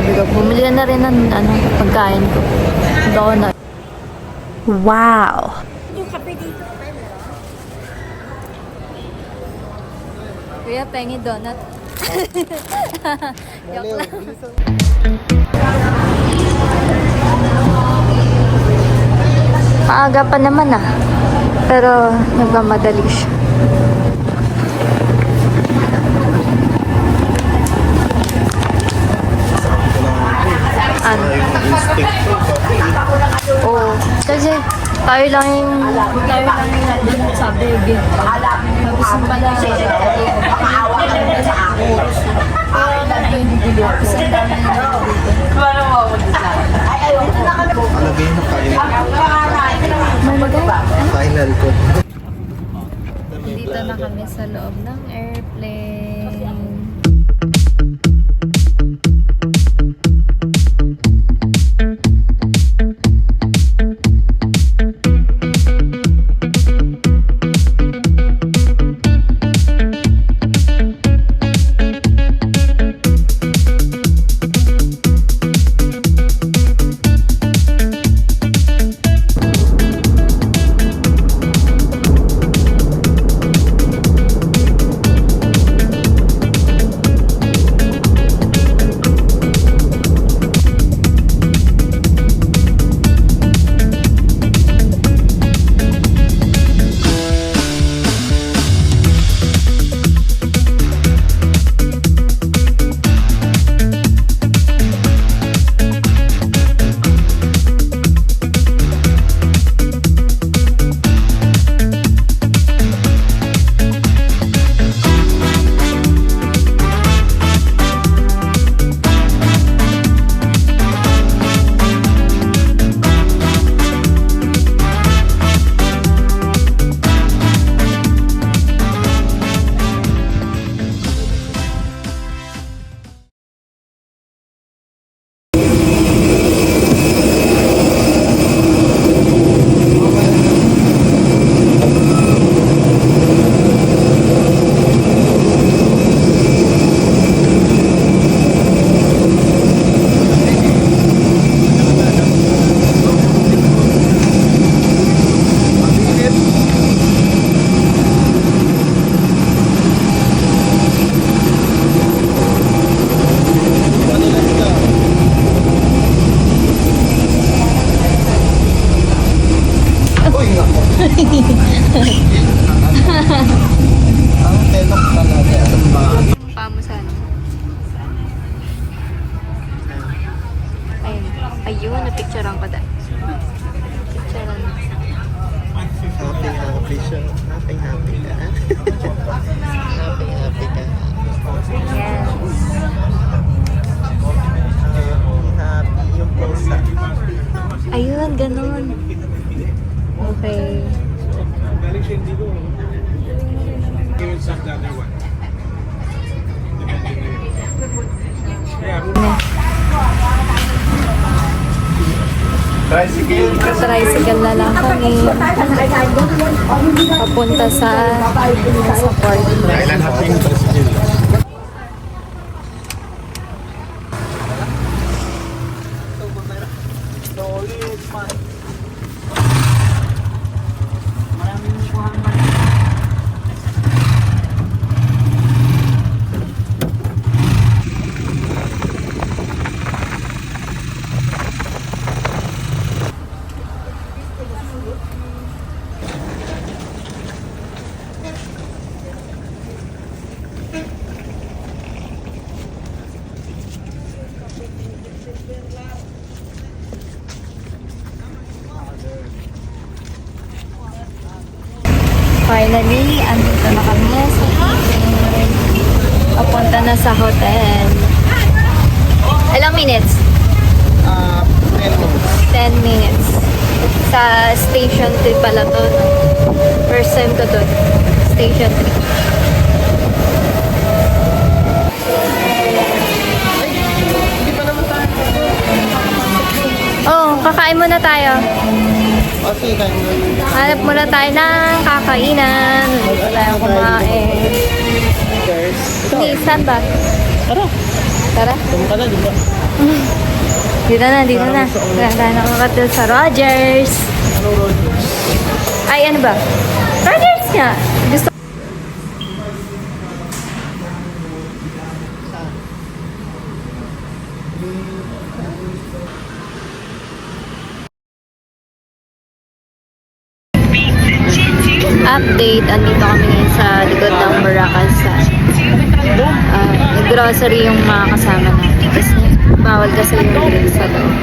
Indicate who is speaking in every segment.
Speaker 1: sabi ko, bumili ka na rin ng pagkain ko. Donut. Wow!
Speaker 2: Yung kape dito.
Speaker 1: Kuya, pengi donut. Joke lang. Maaga pa naman pero nagmamadali siya. Ano? Oo. Kasi tayo lang yung sabi. Tapos yung pala
Speaker 3: Alagay mo final ko.
Speaker 1: dito na kami sa loob ng airplane.
Speaker 3: Ang tenok talaga.
Speaker 1: Pamusan. Ayun, napicturean ko dahil. Picturean.
Speaker 3: Happy siya. Happy ka. happy ka.
Speaker 1: Yes.
Speaker 3: Happy yung pusa.
Speaker 1: Ayun, ganun. Okay. Tricycle na lang kami. Papunta sa port.
Speaker 3: Kailan happy yung tricycle?
Speaker 1: Finally, andito na kami sa papunta na sa hotel. Ilang minutes? 10 minutes. Sa station 3 pala to. First time ko to. Station 3. Oh, kakain muna tayo.
Speaker 3: Okay,
Speaker 1: Hanap muna tayo ng kakainan. Wala tayong kumain. Hindi, saan ba?
Speaker 3: Tara.
Speaker 1: Tara.
Speaker 3: Saan ka na, di ba?
Speaker 1: Dito na, dito na. Ganda na makakatil sa Rogers.
Speaker 3: Anong road?
Speaker 1: Ay, ano ba? Rogers nga. Gusto update. Andito kami ngayon sa likod ng Baracas. Nag-grocery yung mga kasama natin. Kasi bawal kasi yung grill sa loob.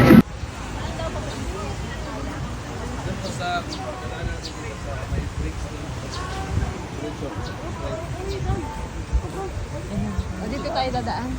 Speaker 1: Dito tayo dadaan.